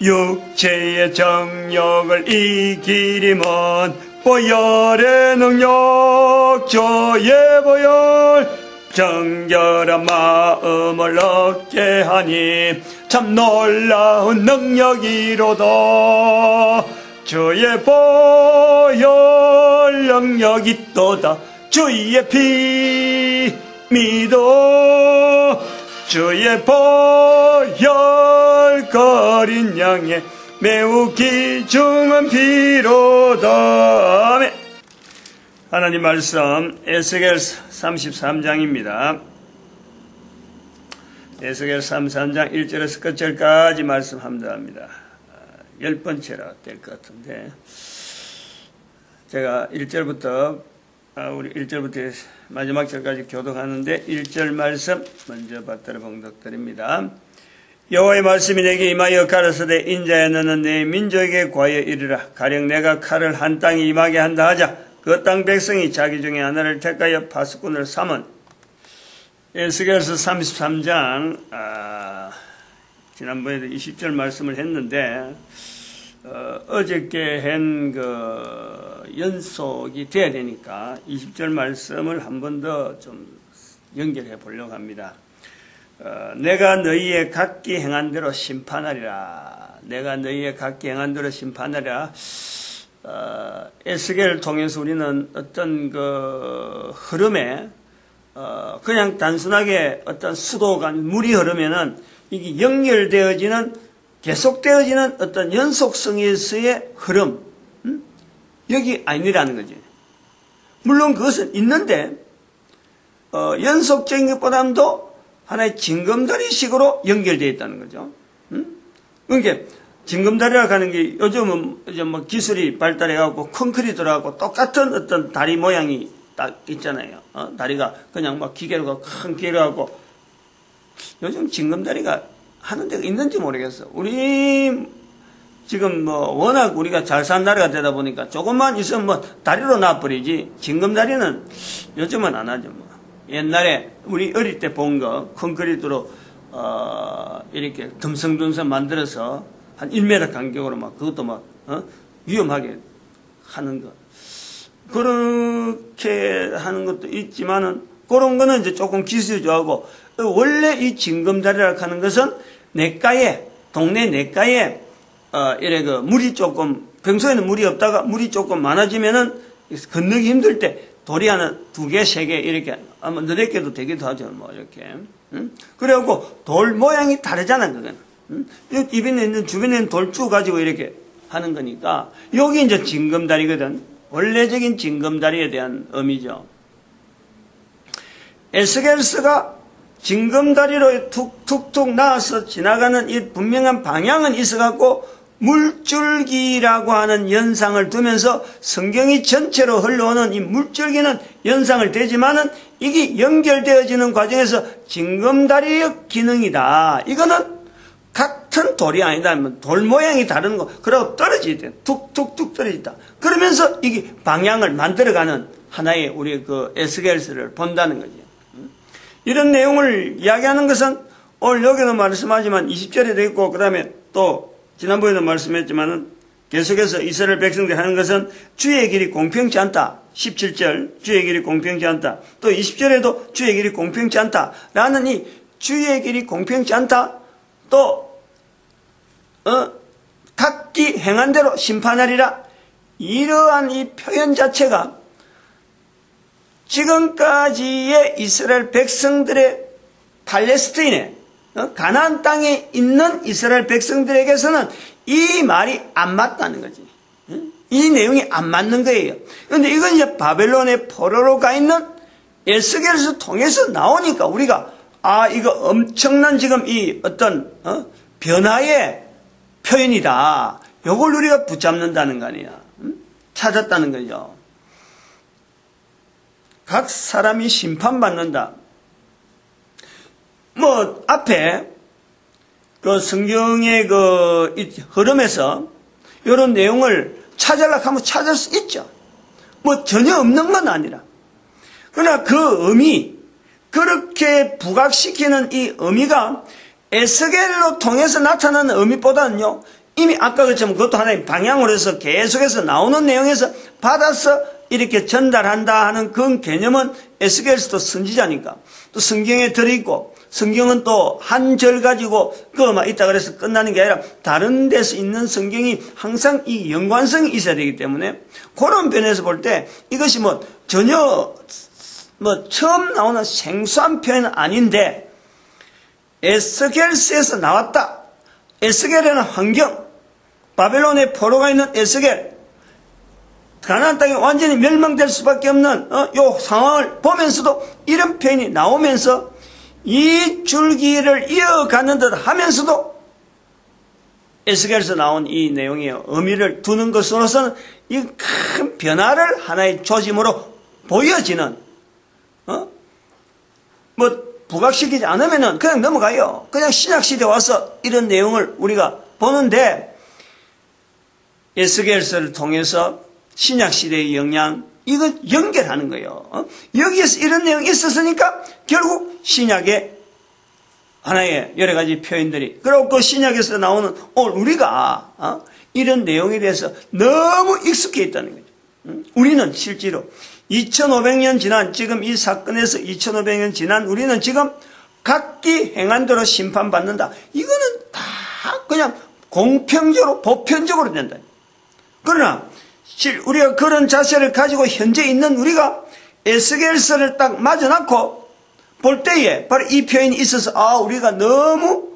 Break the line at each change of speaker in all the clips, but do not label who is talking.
육체의 정욕을 이기리면 보혈의 능력 저의 보혈 정결한 마음을 얻게 하니 참 놀라운 능력이로다. 주의 보혈 능력이 있도다. 주의 피 믿어. 주의 보혈 거린 양의 매우 귀중한 피로다. 아멘. 하나님 말씀 에스겔 33장입니다. 에스겔 33장 1절에서 끝절까지 말씀합니다. 10번째라 될 것 같은데 제가 1절부터 우리 1절부터 마지막 절까지 교독하는데 1절 말씀 먼저 받들어 봉독드립니다. 여호와의 말씀이 내게 임하여 가라사대 인자야 너는 내 민족에게 구하여 이르라. 가령 내가 칼을 한 땅에 임하게 한다 하자. 그 땅 백성이 자기 중에 하나를 택하여 파수꾼을 삼은. 에스겔서 33장 지난번에도 20절 말씀을 했는데 어저께 한 연속이 돼야 되니까 20절 말씀을 한 번 더 좀 연결해 보려고 합니다. 내가 너희의 각기 행한 대로 심판하리라. 내가 너희의 각기 행한 대로 심판하리라. 에스겔을 통해서 우리는 어떤 흐름에 그냥 단순하게 어떤 수도가 물이 흐르면은 이게 연결되어지는 계속되어지는 어떤 연속성에서의 흐름 여기 아니라는 거지. 물론 그것은 있는데 연속적인 것보다도 하나의 징검다리식으로 연결되어 있다는 거죠. 그러니까 징검다리라고 하는 게 요즘은 이제 뭐 기술이 발달해갖고 콘크리트라고 똑같은 어떤 다리 모양이 딱 있잖아요. 다리가 그냥 막 기계로 가고 큰 기계로 하고 요즘 징검다리가 하는 데가 있는지 모르겠어. 우리 지금 뭐 워낙 우리가 잘 사는 나라가 되다 보니까 조금만 있으면 뭐 다리로 놔버리지 징검다리는 요즘은 안 하죠. 뭐. 옛날에 우리 어릴 때 본 거 콘크리트로 이렇게 듬성듬성 만들어서 한 1m 간격으로 막 그것도 막 위험하게 하는 거 그렇게 하는 것도 있지만은 그런 거는 이제 조금 기술이 좋아하고 원래 이 징검다리라고 하는 것은 냇가에 동네 냇가에 이래 물이 조금 평소에는 물이 없다가 물이 조금 많아지면은 건너기 힘들 때 돌이 하나 2개, 3개 이렇게 아마 8개도 되기도 하죠. 뭐 이렇게 그래갖고 돌 모양이 다르잖아 그건. 입에 있는 주변에 있는 돌쭉 가지고 이렇게 하는 거니까 여기 이제 징검다리거든. 원래적인 징검다리에 대한 의미죠. 에스겔서가 징검다리로 툭툭툭 나와서 지나가는 이 분명한 방향은 있어갖고 물줄기라고 하는 현상을 두면서 성경이 전체로 흘러오는 이 물줄기는 현상을 되지만은 이게 연결되어지는 과정에서 징검다리의 기능이다. 이거는 같은 돌이 아니다. 돌 모양이 다른 거. 그러고 떨어지다. 툭툭툭 떨어지다. 그러면서 이게 방향을 만들어가는 하나의 우리 에스겔서를 본다는 거지. 이런 내용을 이야기하는 것은 오늘 여기도 말씀하지만 20절에도 있고 그 다음에 또 지난번에도 말씀했지만은 계속해서 이스라엘 백성들이 하는 것은 주의 길이 공평치 않다. 17절 주의 길이 공평치 않다. 또 20절에도 주의 길이 공평치 않다. 라는 이 주의 길이 공평치 않다. 또 각기 행한 대로 심판하리라. 이러한 이 표현 자체가 지금까지의 이스라엘 백성들의 팔레스타인에 가나안 땅에 있는 이스라엘 백성들에게서는 이 말이 안 맞다는 거지. 이 내용이 안 맞는 거예요. 그런데 이건 이제 바벨론의 포로로 가 있는 에스겔서 통해서 나오니까 우리가 이거 엄청난 지금 이 어떤 변화의 표현이다. 이걸 우리가 붙잡는다는 거 아니야. 찾았다는 거죠. 각 사람이 심판받는다. 뭐 앞에 그 성경의 흐름에서 이런 내용을 찾으려고 하면 찾을 수 있죠. 뭐 전혀 없는 건 아니라. 그러나 그 의미, 그렇게 부각시키는 이 의미가 에스겔로 통해서 나타나는 의미보다는요, 이미 아까 그처럼 그것도 하나의 방향으로 해서 계속해서 나오는 내용에서 받아서 이렇게 전달한다 하는 그 개념은 에스겔서도 선지자니까 또 성경에 들어있고 성경은 또 한 절 가지고 그거만 있다 그래서 끝나는 게 아니라 다른 데서 있는 성경이 항상 이 연관성이 있어야 되기 때문에 그런 면에서 볼 때 이것이 전혀 처음 나오는 생소한 표현은 아닌데 에스겔서에서 나왔다. 에스겔이라는 환경, 바벨론의 포로가 있는 에스겔, 가나안 땅이 완전히 멸망될 수밖에 없는 요 상황을 보면서도 이런 표현이 나오면서 이 줄기를 이어가는 듯 하면서도 에스겔에서 나온 이 내용의 의미를 두는 것으로서는 이 큰 변화를 하나의 조짐으로 보여지는 부각시키지 않으면은 그냥 넘어가요. 그냥 신약시대에 와서 이런 내용을 우리가 보는데 에스겔서를 통해서 신약시대의 영향, 이거 연결하는 거예요. 여기에서 이런 내용이 있었으니까 결국 신약의 하나의 여러 가지 표현들이, 그리고 그 신약에서 나오는 오늘 우리가 이런 내용에 대해서 너무 익숙해 있다는 거죠. 우리는 실제로 2500년 지난 지금 이 사건에서 2500년 지난 우리는 지금 각기 행한 대로 심판받는다. 이거는 다 그냥 공평적으로 보편적으로 된다. 그러나 우리가 그런 자세를 가지고 현재 있는 우리가 에스겔서를 딱 맞아놓고 볼 때에 바로 이 표현이 있어서 우리가 너무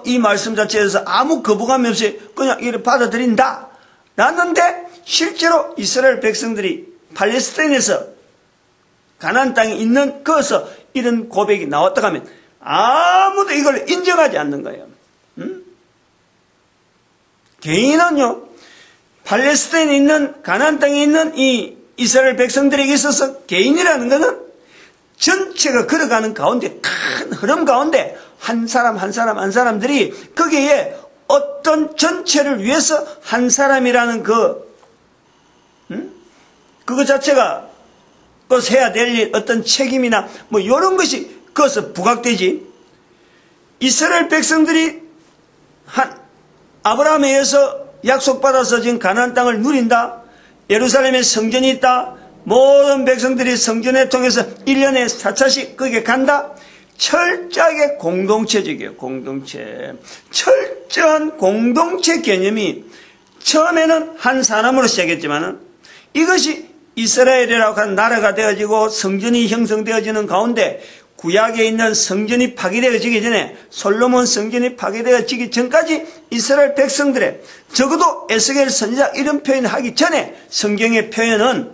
이 말씀 자체에서 아무 거부감이 없이 그냥 이를 받아들인다 라는데, 실제로 이스라엘 백성들이 팔레스타인에서 가나안 땅에 있는 거기서 이런 고백이 나왔다고 하면 아무도 이걸 인정하지 않는 거예요. 개인은요, 팔레스타인에 있는 가나안 땅에 있는 이 이스라엘 백성들에게 있어서 개인이라는 것은 전체가 걸어가는 가운데, 큰 흐름 가운데 한 사람 한 사람들이 거기에 어떤 전체를 위해서 한 사람이라는 그거 자체가 그 해야 될 일, 어떤 책임이나 이런 것이 거기서 부각되지. 이스라엘 백성들이 아브라함에 의해서 약속받아서 지금 가나안 땅을 누린다. 예루살렘에 성전이 있다. 모든 백성들이 성전에 통해서 1년에 4차씩 거기에 간다. 철저하게 공동체적이에요. 공동체. 철저한 공동체 개념이 처음에는 한 사람으로 시작했지만은 이것이 이스라엘이라고 하는 나라가 되어지고 성전이 형성되어지는 가운데 구약에 있는 성전이 파괴되어지기 전에, 솔로몬 성전이 파괴되어지기 전까지 이스라엘 백성들의, 적어도 에스겔 선지자 이런 표현을 하기 전에 성경의 표현은,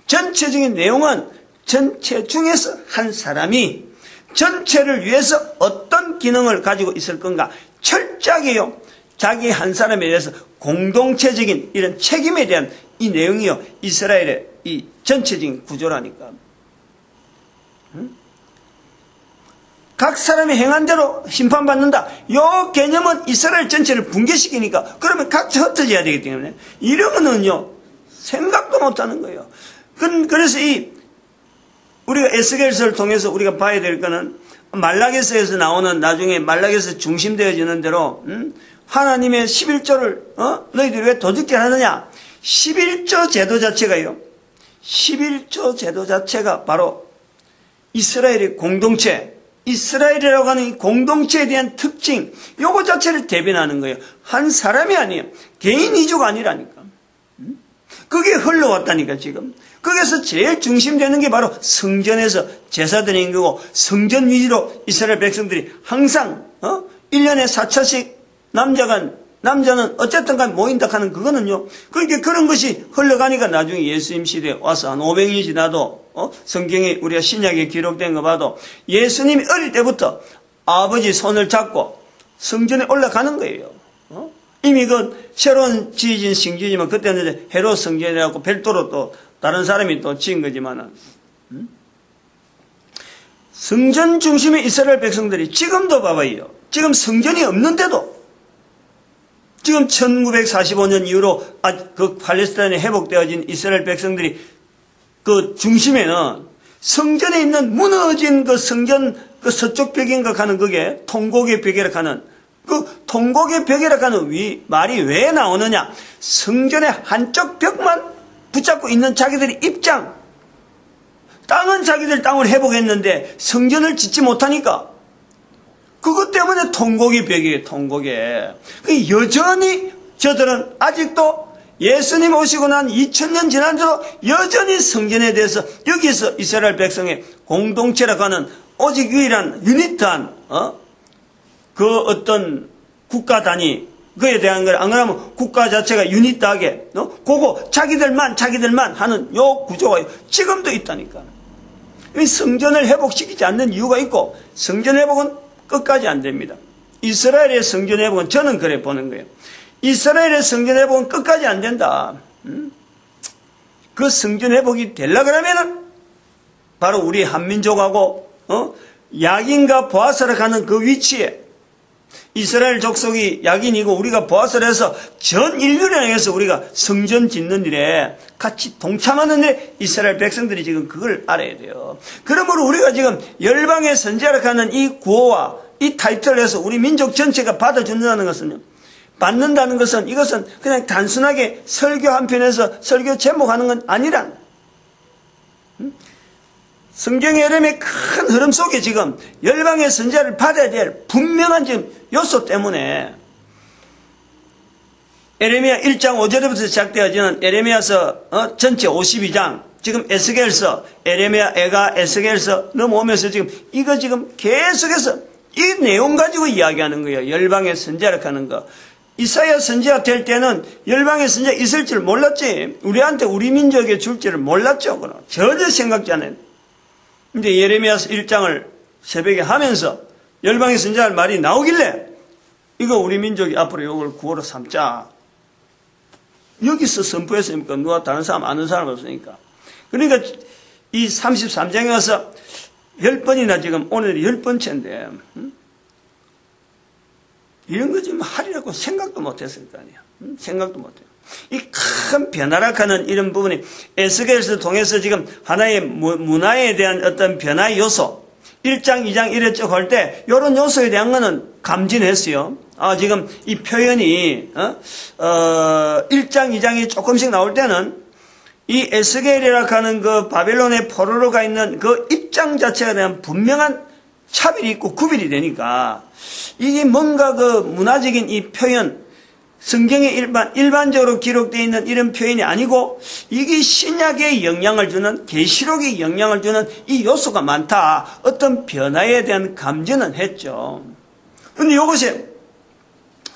전체적인 내용은 전체 중에서 한 사람이 전체를 위해서 어떤 기능을 가지고 있을 건가 철저하게요, 자기 한 사람에 대해서 공동체적인 이런 책임에 대한 이 내용이요, 이스라엘의 이 전체적인 구조라니까. 각 사람이 행한 대로 심판받는다. 이 개념은 이스라엘 전체를 붕괴시키니까, 그러면 각자 흩어져야 되기 때문에 이러면은요 생각도 못하는 거예요. 그래서 우리가 에스겔서를 통해서 우리가 봐야 될 거는, 말라기서에서 나오는, 나중에 말라기서 중심되어지는 대로 하나님의 11조를 너희들이 왜 도둑질 하느냐. 11조 제도 자체가요, 11조 제도 자체가 바로 이스라엘의 공동체, 이스라엘이라고 하는 이 공동체에 대한 특징, 요거 자체를 대변하는 거예요. 한 사람이 아니에요. 개인 이주가 아니라니까. 그게 흘러왔다니까. 지금 거기서 제일 중심되는 게 바로 성전에서 제사 드리는 거고, 성전 위주로 이스라엘 백성들이 항상 1년에 4차씩 남자는 어쨌든 간 모인다 하는 그거는요, 그러니까 그런 것이 흘러가니까 나중에 예수님 시대에 와서 한 500년이 지나도 성경에 우리가 신약에 기록된 거 봐도 예수님이 어릴 때부터 아버지 손을 잡고 성전에 올라가는 거예요. 이미 그 새로운 지어진 성전이지만, 그때는 이제 헤롯 성전이라고 별도로 또 다른 사람이 또 지은 거지만은, 성전 중심의 이스라엘 백성들이 지금도 봐봐요. 지금 성전이 없는데도, 지금 1945년 이후로 그 팔레스타인에 회복되어진 이스라엘 백성들이 그 중심에는 성전에 있는 무너진 그 성전 그 서쪽 벽인가 하는 그게 통곡의 벽이라 하는 그 통곡의 벽이라고 하는 말이 왜 나오느냐? 성전의 한쪽 벽만 붙잡고 있는 자기들의 입장. 땅은 자기들 땅을 회복했는데 성전을 짓지 못하니까 그것 때문에 통곡의 벽이에요. 통곡에. 여전히 저들은 아직도 예수님 오시고 난 2000년 지난데도 여전히 성전에 대해서 여기서 이스라엘 백성의 공동체라고 하는 오직 유일한 유니트한 그 어떤 국가 단위 그에 대한 걸 안 그러면 국가 자체가 유니트하게 그거 자기들만 하는 요 구조가 지금도 있다니까. 성전을 회복시키지 않는 이유가 있고 성전 회복은 끝까지 안 됩니다. 이스라엘의 성전 회복은 저는 그래 보는 거예요. 이스라엘의 성전 회복은 끝까지 안 된다. 그 성전 회복이 되려고 그러면은 바로 우리 한민족하고 야긴과 보아스를 가는 그 위치에 이스라엘 족속이 야긴이고 우리가 보아스를 해서 전 인류를 향해서 우리가 성전 짓는 일에 같이 동참하는 일에 이스라엘 백성들이 지금 그걸 알아야 돼요. 그러므로 우리가 지금 열방의 선지자라고 하는 이 구호와 이 타이틀을 해서 우리 민족 전체가 받아준다는 것은요. 받는다는 것은 이것은 그냥 단순하게 설교 한 편에서 설교 제목하는 건 아니란. 성경의 여름의 큰 흐름 속에 지금 열방의 선지자를 받아야 될 분명한 지금 요소 때문에 에레미야 1장 5절부터 시작되어지는 에레미야서 전체 52장 지금 에스겔서 에레미야 에가 에스겔서 넘어오면서 지금 이거 지금 계속해서 이 내용 가지고 이야기하는 거예요. 열방의 선지자라고 하는 거. 이사야 선지자 될 때는 열방의 선지자 있을 줄 몰랐지. 우리한테 우리 민족에 줄 줄을 몰랐죠. 그럼 전혀 생각지 않아요. 근데 예레미야서 1장을 새벽에 하면서 열방의 선지자의 말이 나오길래 이거 우리 민족이 앞으로 이걸 구호로 삼자. 여기서 선포했으니까 누가 다른 사람 아는 사람 없으니까. 그러니까 이 33장에 와서 10번이나 지금 오늘 10번째인데 이런 거 지금 하리라고 생각도 못했을 거 아니야. 생각도 못해요. 이 큰 변화라 하는 이런 부분이 에스겔서 통해서 지금 하나의 문화에 대한 어떤 변화의 요소 1장, 2장 이래 쭉 할 때 이런 요소에 대한 거는 감진했어요. 지금 이 표현이 1장, 2장이 조금씩 나올 때는 이 에스겔이라고 하는 그 바벨론의 포로로가 있는 그 입장 자체에 대한 분명한 차별이 있고 구별이 되니까 이게 뭔가 그 문화적인 이 표현 성경에 일반적으로 기록되어 있는 이런 표현이 아니고 이게 신약에 영향을 주는 계시록에 영향을 주는 이 요소가 많다. 어떤 변화에 대한 감지는 했죠. 그런데 이것이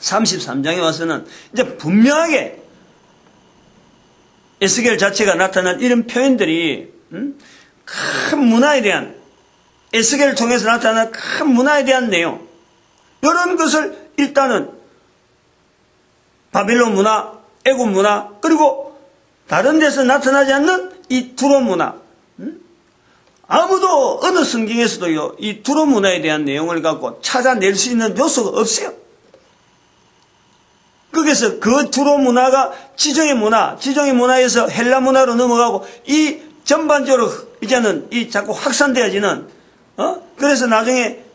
33장에 와서는 이제 분명하게 에스겔 자체가 나타난 이런 표현들이 큰 문화에 대한 에스겔을 통해서 나타난 큰 문화에 대한 내용 이런 것을 일단은 바빌론 문화, 애굽 문화 그리고 다른 데서 나타나지 않는 이 두로 문화 아무도 어느 성경에서도요 이 두로 문화에 대한 내용을 갖고 찾아낼 수 있는 요소가 없어요. 거기서 그 두로 문화가 지정의 문화에서 헬라 문화로 넘어가고 이 전반적으로 이제는 이 자꾸 확산되어지는 그래서 나중에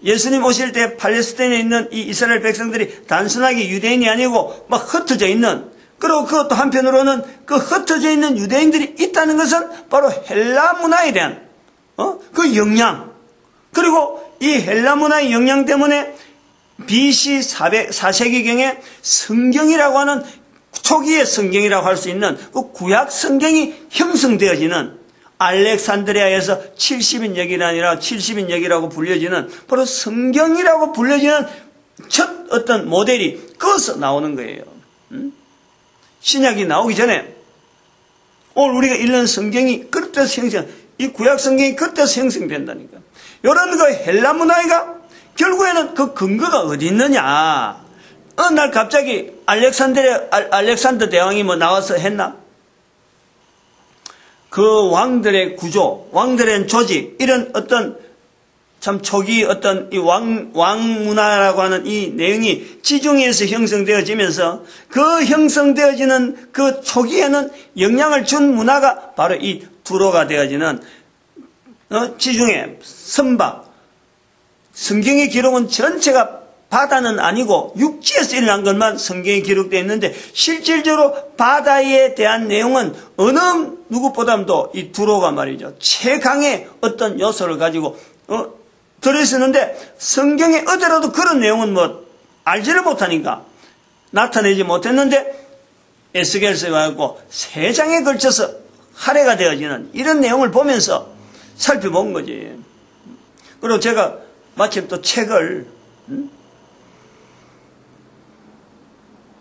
예수님 오실 때 팔레스타인에 있는 이 이스라엘 백성들이 단순하게 유대인이 아니고 막 흩어져 있는 그리고 그것도 한편으로는 그 흩어져 있는 유대인들이 있다는 것은 바로 헬라 문화에 대한 그 영향 그리고 이 헬라 문화의 영향 때문에 BC 4세기경에 성경이라고 하는 초기의 성경이라고 할 수 있는 그 구약 성경이 형성되어지는 알렉산드리아에서 70인역이 아니라 70인역이라고 불려지는 바로 성경이라고 불려지는 첫 어떤 모델이 거기서 나오는 거예요. 신약이 나오기 전에 오늘 우리가 읽는 성경이 그때서 이 구약 성경이 그때서 형성된다니까. 이런 그 헬라 문화가 결국에는 그 근거가 어디 있느냐. 어느 날 갑자기 알렉산더 대왕이 뭐 나와서 했나? 그 왕들의 구조, 왕들의 조직, 이런 어떤 참 초기 어떤 이 왕 문화라고 하는 이 내용이 지중해에서 형성되어지면서 그 형성되어지는 그 초기에는 영향을 준 문화가 바로 이 두로가 되어지는 지중해, 선박, 성경의 기록은 전체가 바다는 아니고 육지에서 일어난 것만 성경에 기록되어 있는데 실질적으로 바다에 대한 내용은 어느 누구보다도 이 두로가 말이죠. 최강의 어떤 요소를 가지고 들어있었는데 성경에 어디라도 그런 내용은 뭐 알지를 못하니까 나타내지 못했는데 에스겔서에 와갖고 3장에 걸쳐서 할애가 되어지는 이런 내용을 보면서 살펴본 거지. 그리고 제가 마침 또 책을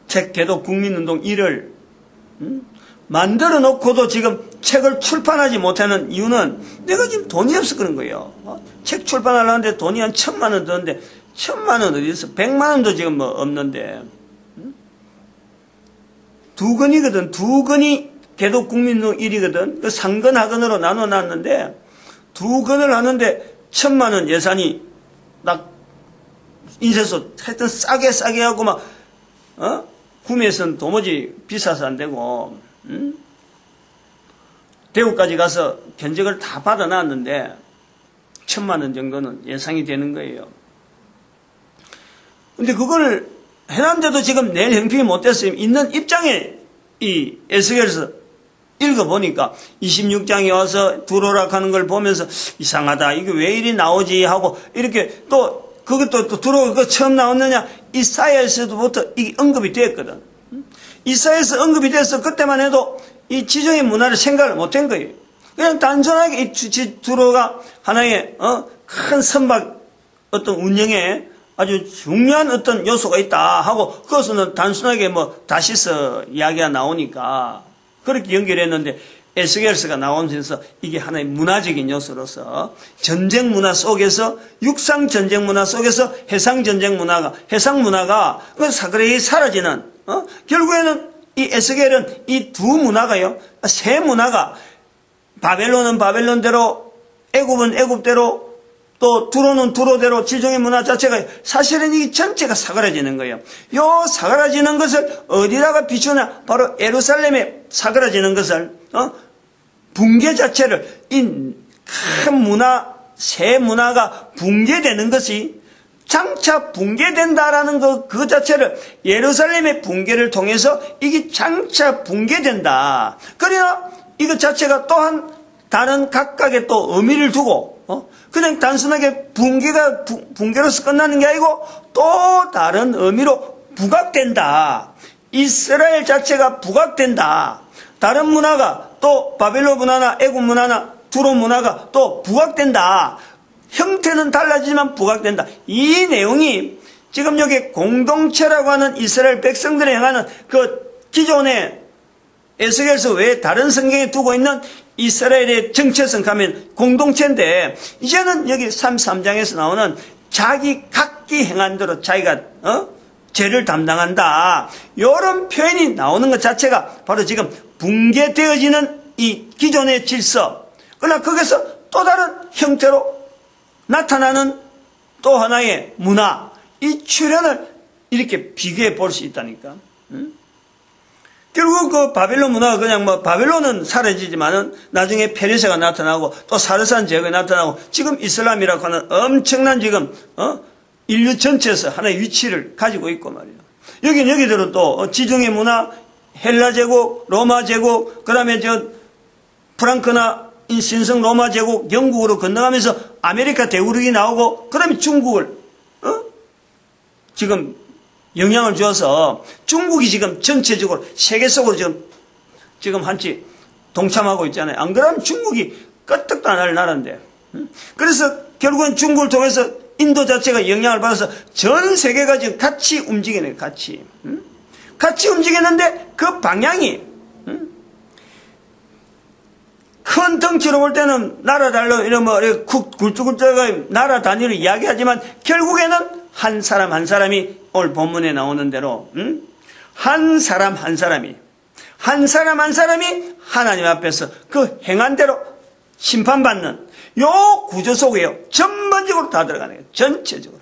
책 개독 국민운동 1을 만들어 놓고도 지금 책을 출판하지 못하는 이유는 내가 지금 돈이 없어 그런 거예요. 책 출판하려는데 돈이 한 1,000만 원 드는데 1,000만 원 어디 있어? 100만 원도 지금 뭐 없는데 2권이거든. 2권이 개독 국민운동 1이거든. 그 상권하권으로 나눠놨는데 2권을 하는데 1,000만 원 예산이 딱 인쇄소 하여튼 싸게 하고 막 구매해서는 도무지 비싸서 안 되고 대구까지 가서 견적을 다 받아놨는데 1,000만 원 정도는 예상이 되는 거예요. 근데 그걸 해놨는데도 지금 낼 형편이 못 됐어요. 있는 입장에 이 에스겔서 읽어보니까 26장에 와서 두로락 하는 걸 보면서 이상하다. 이게 왜 이리 나오지 하고 이렇게 또 그것도 또 두로가 처음 나왔느냐 이사야에서부터 이게 언급이 됐거든. 이사야에서 언급이 돼서 그때만 해도 이 지정의 문화를 생각을 못한 거예요. 그냥 단순하게 이 두로가 하나의 큰 선박 어떤 운영에 아주 중요한 어떤 요소가 있다 하고 그것은 단순하게 뭐 다시서 이야기가 나오니까 그렇게 연결했는데 에스겔서가 나오면서 이게 하나의 문화적인 요소로서 전쟁 문화 속에서 육상 전쟁 문화 속에서 해상 전쟁 문화가 해상 문화가 사그레이 사라지는 결국에는 이 에스겔은 이 두 문화가요 세 문화가 바벨론은 바벨론대로 애굽은 애굽대로 또 두로는 두로대로 지정의 문화 자체가 사실은 이 전체가 사그라지는 거예요. 요 사그라지는 것을 어디다가 비추냐 바로 예루살렘에 사그라지는 것을 붕괴 자체를 이 큰 문화 새 문화가 붕괴되는 것이 장차 붕괴된다라는 그 자체를 예루살렘의 붕괴를 통해서 이게 장차 붕괴된다. 그러나 이것 자체가 또한 다른 각각의 또 의미를 두고 그냥 단순하게 붕괴로서 끝나는 게 아니고 또 다른 의미로 부각된다. 이스라엘 자체가 부각된다. 다른 문화가 또 바벨론 문화나 애굽 문화나 두로 문화가 또 부각된다. 형태는 달라지지만 부각된다. 이 내용이 지금 여기 공동체라고 하는 이스라엘 백성들이 행하는 그 기존의 에스겔서 외에 다른 성경에 두고 있는 이스라엘의 정체성 가면 공동체인데 이제는 여기 33장에서 나오는 자기 각기 행한 대로 자기가 죄를 담당한다. 이런 표현이 나오는 것 자체가 바로 지금 붕괴되어지는 이 기존의 질서. 그러나 거기서 또 다른 형태로 나타나는 또 하나의 문화. 이 출현을 이렇게 비교해 볼 수 있다니까. 결국 그 바벨론 문화가 그냥 뭐 바벨론은 사라지지만은 나중에 페르시아가 나타나고 또 사르산 제국이 나타나고 지금 이슬람이라고 하는 엄청난 지금 인류 전체에서 하나의 위치를 가지고 있고 말이에요. 여기대로 또 지중해 문화, 헬라 제국, 로마 제국, 그다음에 저 프랑크나 신성 로마 제국, 영국으로 건너가면서 아메리카 대륙이 나오고 그다음에 중국을 지금 영향을 주어서 중국이 지금 전체적으로 세계 속으로 지금 한치 동참하고 있잖아요. 안 그러면 중국이 끄떡도 안 할 나라인데. 그래서 결국은 중국을 통해서 인도 자체가 영향을 받아서 전 세계가 지금 같이 움직이네, 같이. 같이 움직이는데 그 방향이 큰 덩치로 볼 때는 나라 달러 이런 뭐 굴뚝굴뚝하게 나라 단위로 이야기하지만 결국에는 한 사람 한 사람이 오늘 본문에 나오는 대로 한 사람 한 사람이 하나님 앞에서 그 행한 대로 심판받는 요 구조 속에요. 전반적으로 다 들어가는 거예요. 전체적으로.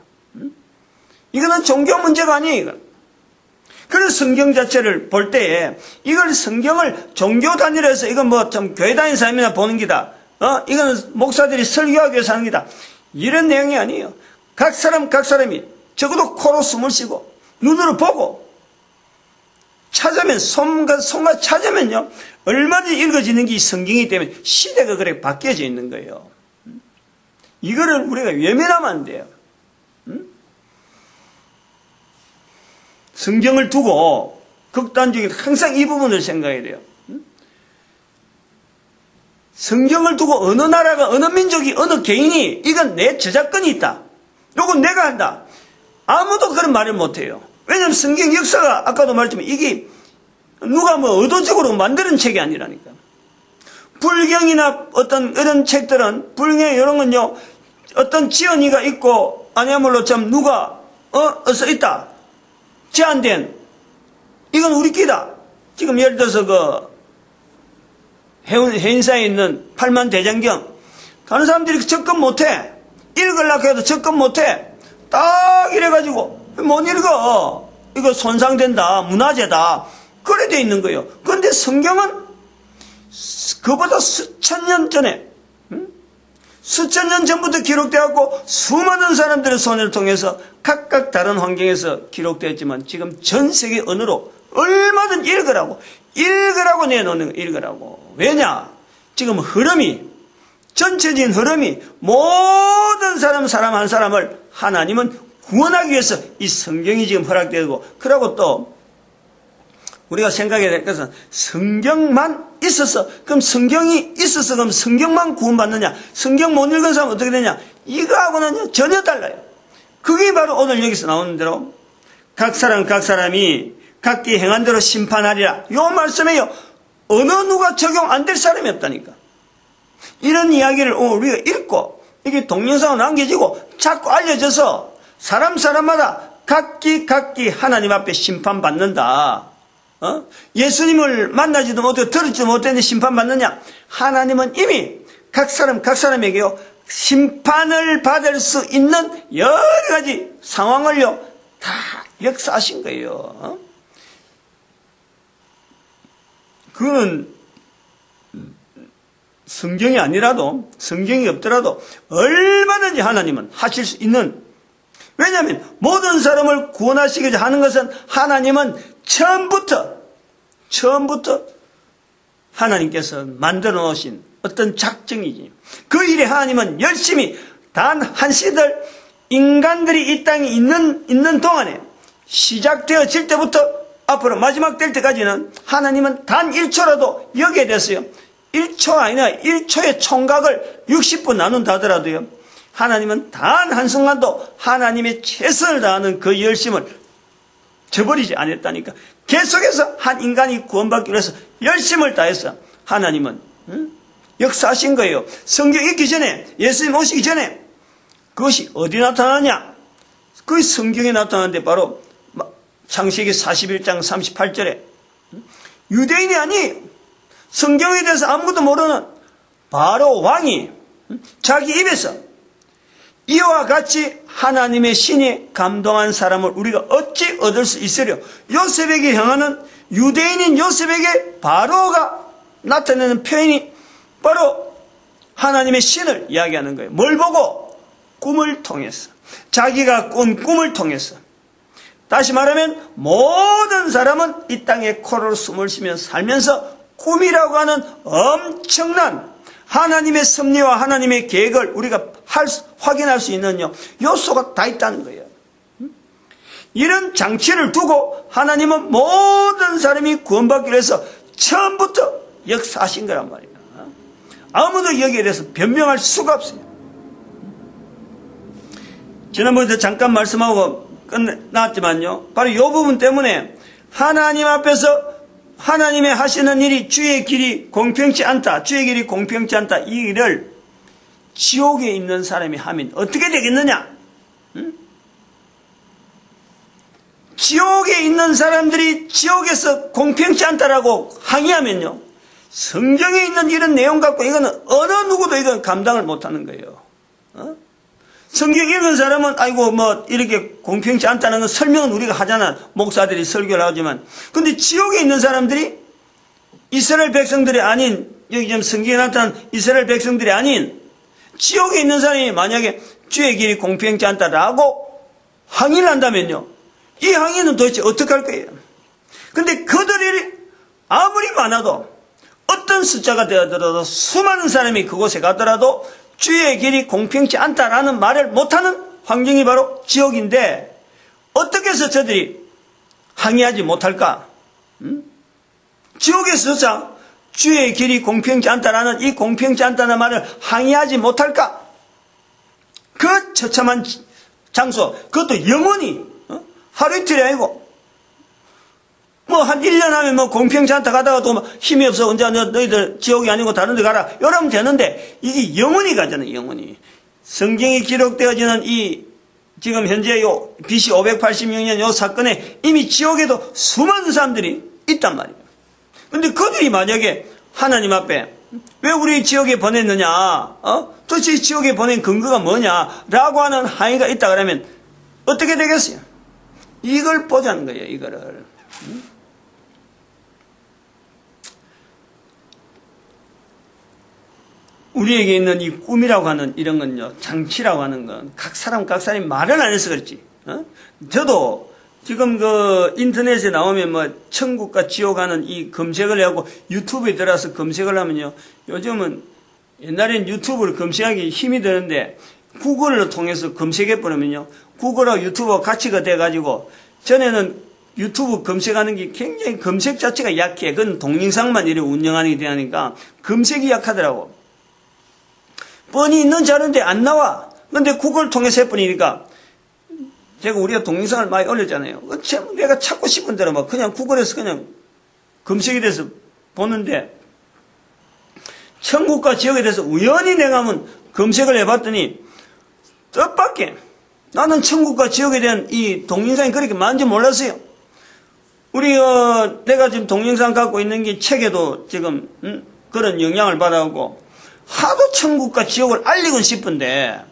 이거는 종교 문제가 아니에요. 이건. 그래서 성경 자체를 볼 때에 이걸 성경을 종교 단위로 해서 이건 뭐 좀 교회 다니는 사람이나 보는 기다. 이거는 목사들이 설교하기 위해서 하는 기다. 이런 내용이 아니에요. 각 사람이 적어도 코로 숨을 쉬고 눈으로 보고 찾으면 손과 찾으면요 얼마든지 읽어지는 게 성경이기 때문에 시대가 그렇게 바뀌어져 있는 거예요. 이거를 우리가 외면하면 안 돼요. 성경을 두고 극단적인 항상 이 부분을 생각해야 돼요. 성경을 두고 어느 나라가 어느 민족이 어느 개인이 이건 내 저작권이 있다. 이건 내가 한다. 아무도 그런 말을 못해요. 왜냐하면 성경 역사가 아까도 말했지만 이게 누가 뭐 의도적으로 만드는 책이 아니라니까. 불경이나 어떤 이런 책들은 불경 이런 건요 어떤 지연이가 있고 아니야말로 참 누가 써 있다. 제한된 이건 우리 끼다. 지금 예를 들어서 그 해인사에 있는 팔만대장경 가는 사람들이 접근 못해. 읽으려고 해도 접근 못해. 딱 이래가지고 못 읽어. 이거 손상된다. 문화재다. 그래 돼 있는 거예요. 그런데 성경은 그보다 수천 년 전에 수천 년 전부터 기록되었고 수많은 사람들의 손을 통해서 각각 다른 환경에서 기록되었지만 지금 전 세계 언어로 얼마든 읽으라고 내놓는 거 읽으라고. 왜냐? 지금 흐름이 전체적인 흐름이 모든 사람 한 사람을 하나님은 구원하기 위해서 이 성경이 지금 허락되고 그러고 또 우리가 생각해야 될 것은 성경만 있어서 그럼 성경이 있어서 그럼 성경만 구원받느냐 성경 못 읽은 사람은 어떻게 되냐 이거하고는 전혀 달라요. 그게 바로 오늘 여기서 나오는 대로 각 사람이 각기 행한 대로 심판하리라 요 말씀에요. 어느 누가 적용 안 될 사람이 없다니까. 이런 이야기를 우리가 읽고 이게 동영상으로 남겨지고 자꾸 알려져서 사람마다 각기 하나님 앞에 심판받는다. 예수님을 만나지도 못하고 들었지도 못했는데 심판받느냐? 하나님은 이미 각 사람에게요 심판을 받을 수 있는 여러 가지 상황을요 다 역사하신 거예요. 그거는 성경이 아니라도 성경이 없더라도 얼마든지 하나님은 하실 수 있는. 왜냐하면 모든 사람을 구원하시고자 하는 것은 하나님은 처음부터 하나님께서 만들어 놓으신 어떤 작정이지. 그 일에 하나님은 열심히 단 한 시절 인간들이 이 땅에 있는 동안에 시작되어질 때부터 앞으로 마지막 될 때까지는 하나님은 단 1초라도 여기에 대해서요 1초 아니라 1초의 총각을 60분 나눈다 하더라도요 하나님은 단 한순간도 하나님의 최선을 다하는 그 열심을 저버리지 않았다니까. 계속해서 한 인간이 구원받기 위해서 열심을 다해서 하나님은 역사하신 거예요. 성경 읽기 전에 예수님 오시기 전에 그것이 어디 나타나냐? 그 성경에 나타나는데 바로 창세기 41장 38절에 유대인이 아니 성경에 대해서 아무것도 모르는 바로 왕이 자기 입에서 이와 같이 하나님의 신이 감동한 사람을 우리가 어찌 얻을 수 있으려 요셉에게 향하는 유대인인 요셉에게 바로가 나타내는 표현이 바로 하나님의 신을 이야기하는 거예요. 뭘 보고? 꿈을 통해서. 자기가 꾼 꿈을 통해서. 다시 말하면 모든 사람은 이 땅에 코로 숨을 쉬며 살면서 꿈이라고 하는 엄청난 하나님의 섭리와 하나님의 계획을 우리가 확인할 수 있는 요소가 다 있다는 거예요. 이런 장치를 두고 하나님은 모든 사람이 구원받기 위해서 처음부터 역사하신 거란 말이에요. 아무도 여기에 대해서 변명할 수가 없어요. 지난번에 잠깐 말씀하고 끝났지만요. 바로 이 부분 때문에 하나님 앞에서 하나님의 하시는 일이 주의 길이 공평치 않다. 주의 길이 공평치 않다. 이 일을 지옥에 있는 사람이 하면 어떻게 되겠느냐? 지옥에 있는 사람들이 지옥에서 공평치 않다라고 항의하면요. 성경에 있는 이런 내용 갖고 이거는 어느 누구도 이건 감당을 못하는 거예요. 성경 읽은 사람은 아이고 뭐 이렇게 공평치 않다는 건 설명은 우리가 하잖아. 목사들이 설교를 하지만 근데 지옥에 있는 사람들이 이스라엘 백성들이 아닌 여기 지금 성경에 나타난 이스라엘 백성들이 아닌 지옥에 있는 사람이 만약에 주의 길이 공평치 않다라고 항의를 한다면요, 이 항의는 도대체 어떻게 할 거예요? 근데 그들이 아무리 많아도 어떤 숫자가 되어더라도 수많은 사람이 그곳에 가더라도 주의 길이 공평치 않다라는 말을 못하는 환경이 바로 지옥인데, 어떻게 해서 저들이 항의하지 못할까? 지옥에서조차 주의 길이 공평치 않다라는 이 공평치 않다는 말을 항의하지 못할까? 그 처참한 장소, 그것도 영원히, 하루 이틀이 아니고, 뭐 한 1년 하면 뭐 공평치 않다 가다가 또 힘이 없어, 언제 너희들 지옥이 아니고 다른 데 가라 이러면 되는데, 이게 영원히 가잖아요. 영원히. 성경에 기록되어지는 이 지금 현재 요 BC 586년 요 사건에 이미 지옥에도 수많은 사람들이 있단 말이에요. 근데 그들이 만약에 하나님 앞에 왜 우리 지옥에 보냈느냐, 도대체 지옥에 보낸 근거가 뭐냐 라고 하는 항의가 있다 그러면 어떻게 되겠어요? 이걸 보자는 거예요. 이거를. 우리에게 있는 이 꿈이라고 하는 이런 건요, 장치라고 하는 건 각 사람이 말을 안 해서 그렇지. 저도 지금 그 인터넷에 나오면 뭐 천국과 지옥 하는 이 검색을 하고 유튜브에 들어가서 검색을 하면요, 요즘은 옛날엔 유튜브를 검색하기 힘이 드는데 구글을 통해서 검색해 버리면요, 구글하고 유튜브가 같이가 돼가지고, 전에는 유튜브 검색하는 게 굉장히 검색 자체가 약해. 그건 동영상만 이렇게 운영하는 게 되니까 검색이 약하더라고. 뻔히 있는 자료인데 안 나와. 근데 구글 통해서 해버리니까, 제가 우리가 동영상을 많이 올렸잖아요. 내가 찾고 싶은 대로 막 그냥 구글에서 그냥 검색이 돼서 보는데, 천국과 지옥에 대해서 우연히 내가 한번 검색을 해봤더니 뜻밖의, 나는 천국과 지옥에 대한 이 동영상이 그렇게 많은지 몰랐어요. 우리 내가 지금 동영상 갖고 있는 게 책에도 지금 그런 영향을 받아오고, 하도 천국과 지옥을 알리고 싶은데,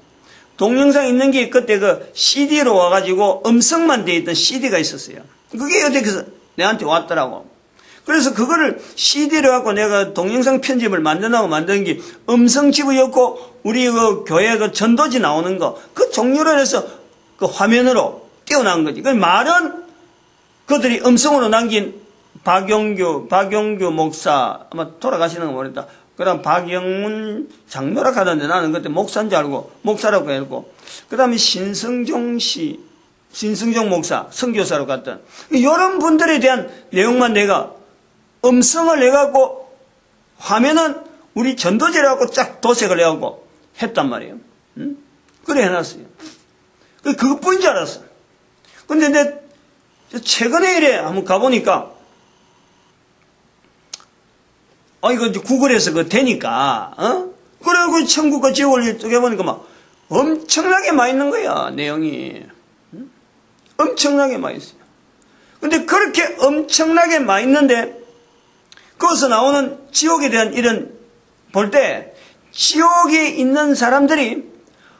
동영상 있는 게 그때 그 CD로 와가지고 음성만 돼 있던 CD가 있었어요. 그게 어디서 내한테 왔더라고. 그래서 그거를 CD로 갖고 내가 동영상 편집을 만든다고 만든 게 음성집이었고, 우리 그 교회 그 전도지 나오는 거, 그 종류로 해서 그 화면으로 띄워나온 거지. 그 말은 그들이 음성으로 남긴 박용규 목사, 아마 돌아가시는 거 모르겠다. 그 다음 박영문 장로라 하던데 나는 그때 목사인 줄 알고 목사라고 했고, 그 다음에 신성종 목사, 선교사로 갔던 이런 분들에 대한 내용만 내가 음성을 내갖고 화면은 우리 전도제를 갖고 쫙 도색을 해갖고 했단 말이에요. 그래 해놨어요. 그것뿐인 줄 알았어. 근데 내 최근에 이래 한번 가보니까, 이거 이제 구글에서 그 되니까, 그래고 천국과 지옥을 쪼개보니까 막 엄청나게 많이 있는 거야, 내용이. 엄청나게 많이 있어요. 근데 그렇게 엄청나게 많이 있는데, 거기서 나오는 지옥에 대한 이런, 볼 때, 지옥에 있는 사람들이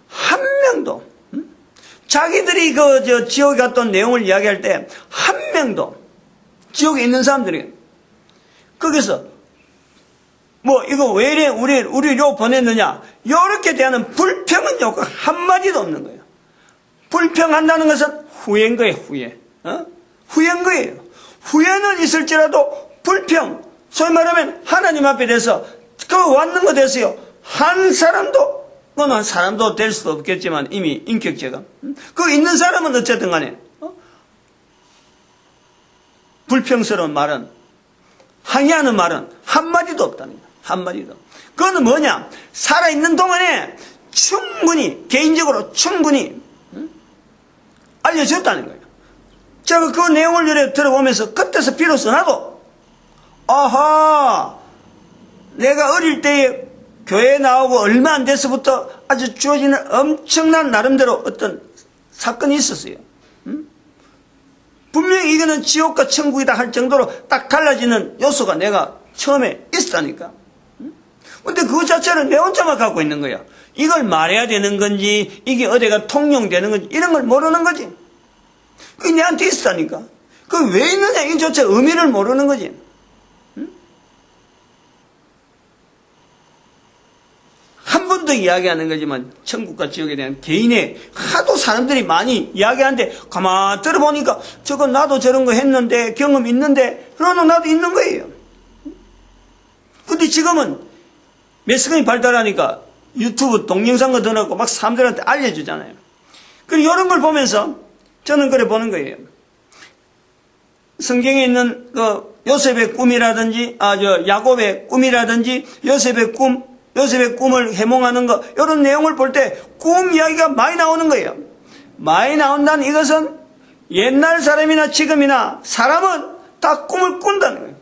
한 명도, 자기들이 지옥에 갔던 내용을 이야기할 때, 한 명도, 지옥에 있는 사람들이, 거기서, 이거 왜 이래, 우리로 보냈느냐, 요렇게 대하는 불평은 요거 한마디도 없는 거예요. 불평한다는 것은 후회인 거예요, 후회. 후회인 거예요. 후회는 있을지라도 불평, 소위 말하면 하나님 앞에 대해서, 왔는 거 됐어요. 한 사람도, 그건 사람도 될 수도 없겠지만, 이미 인격체가. 그 있는 사람은 어쨌든 간에, 불평스러운 말은, 항의하는 말은 한마디도 없다는 거예요. 한마디도. 그건 뭐냐? 살아있는 동안에 충분히, 개인적으로 충분히, 알려줬다는 거예요. 제가 그 내용을 이렇게 들어보면서 그때서 비로소 나도, 아하, 내가 어릴 때에 교회에 나오고 얼마 안 돼서부터 아주 주어지는 엄청난 나름대로 어떤 사건이 있었어요. 분명히 이거는 지옥과 천국이다 할 정도로 딱 갈라지는 요소가 내가 처음에 있었다니까. 근데 그거 자체는 내 혼자만 갖고 있는 거야. 이걸 말해야 되는 건지, 이게 어디가 통용되는 건지, 이런 걸 모르는 거지. 그게 내한테 있었다니까. 그게 왜 있느냐, 이조차 의미를 모르는 거지. 한 번도 사람들이 이야기하는 거지만 천국과 지옥에 대한 개인의 하도 사람들이 많이 이야기하는데 가만 들어보니까 저거 나도 저런 거 했는데 경험 있는데 그러나 나도 있는 거예요. 근데 지금은 매스컴이 발달하니까 유튜브 동영상 거 넣어놓고 막 사람들한테 알려주잖아요. 그리고 이런 걸 보면서 저는 그래 보는 거예요. 성경에 있는 그 요셉의 꿈이라든지, 야곱의 꿈이라든지, 요셉의 꿈을 해몽하는 거, 이런 내용을 볼 때 꿈 이야기가 많이 나오는 거예요. 많이 나온다는 이것은 옛날 사람이나 지금이나 사람은 다 꿈을 꾼다는 거예요.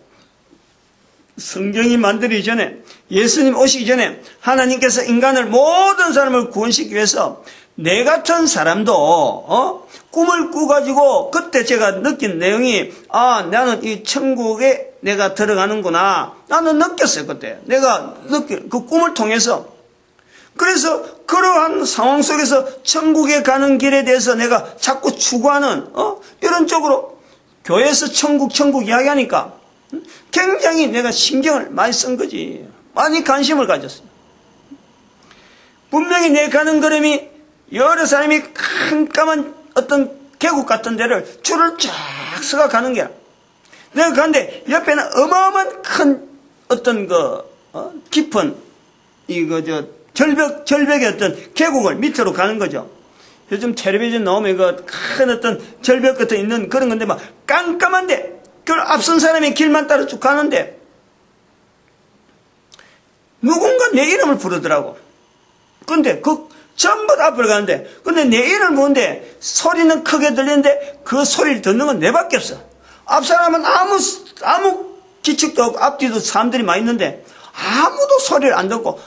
성경이 만들기 전에, 예수님 오시기 전에 하나님께서 인간을, 모든 사람을 구원시키기 위해서 내 같은 사람도 꿈을 꾸가지고 그때 제가 느낀 내용이 나는 이 천국에 내가 들어가는구나. 나는 느꼈어요. 그때 내가 느낀 그 꿈을 통해서. 그래서 그러한 상황 속에서 천국에 가는 길에 대해서 내가 자꾸 추구하는 이런 쪽으로 교회에서 천국 이야기하니까 굉장히 내가 신경을 많이 쓴 거지. 많이 관심을 가졌어요. 분명히 내 가는 걸음이 여러 사람이 깜깜한 어떤 계곡 같은 데를 줄을 쫙 서가 가는 게야. 내가 가는데 옆에는 어마어마한 큰 어떤 깊은 절벽의 어떤 계곡을 밑으로 가는 거죠. 요즘 텔레비전 나오면 큰 어떤 절벽 끝에 있는 그런 건데 막 깜깜한데 그걸 앞선 사람이 길만 따라 쭉 가는데 누군가 내 이름을 부르더라고. 근데 전부 다 앞을 가는데, 근데 내 이름을 부르는데 소리는 크게 들리는데 그 소리를 듣는 건 내밖에 없어. 앞 사람은 아무 기축도 없고 앞뒤도 사람들이 많이 있는데 아무도 소리를 안 듣고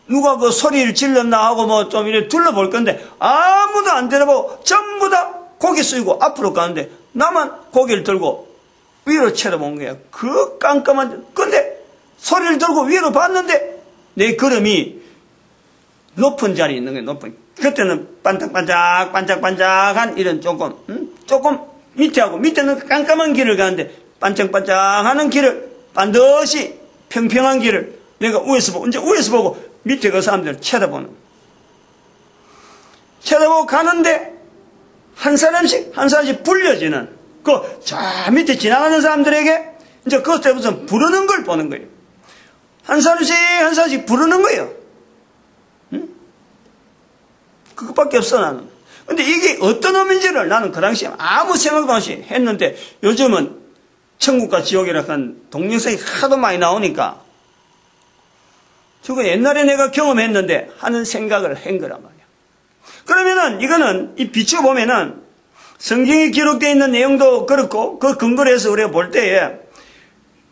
누가 그 소리를 질렀나 하고 좀 이렇게 둘러볼 건데 아무도 안 들어보고 전부 다 고개 숙이고 앞으로 가는데 나만 고개를 들고 위로 쳐다본 거야. 그 깜깜한, 근데 소리를 들고 위로 봤는데 내 걸음이 높은 자리에 있는 거예요. 그때는 반짝반짝한 이런 조금 밑에는 깜깜한 길을 가는데 반짝반짝하는 길을 반드시 평평한 길을 내가 위에서 보고 밑에 그 사람들을 쳐다보고 가는데 한 사람씩 불려지는 저 밑에 지나가는 사람들에게 이제 그것 무슨 부르는 걸 보는 거예요. 한 사람씩 부르는 거예요. 그것밖에 없어 나는. 근데 이게 어떤 의미인지를 나는 그 당시에 아무 생각도 없이 했는데 요즘은 천국과 지옥이라고 한 동영상이 하도 많이 나오니까 저거 옛날에 내가 경험했는데 하는 생각을 한 거란 말이야. 그러면은 이거는 이 비추어 보면은 성경에 기록되어 있는 내용도 그렇고 그 근거로 해서 우리가 볼 때에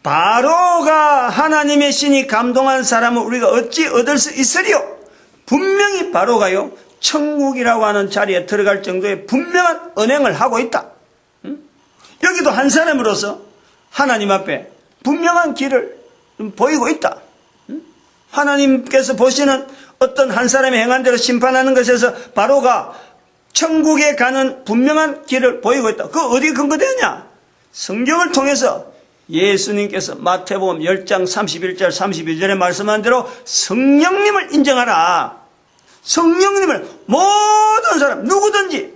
바로가 하나님의 신이 감동한 사람을 우리가 어찌 얻을 수 있으리요? 분명히 바로가요 천국이라고 하는 자리에 들어갈 정도의 분명한 언행을 하고 있다. 여기도 한 사람으로서 하나님 앞에 분명한 길을 보이고 있다. 하나님께서 보시는 어떤 한 사람의 행한 대로 심판하는 것에서 바로가 천국에 가는 분명한 길을 보이고 있다. 그 어디에 근거되느냐? 성경을 통해서 예수님께서 마태복음 10장 31절 32절에 말씀한 대로 성령님을 인정하라. 성령님을 모든 사람 누구든지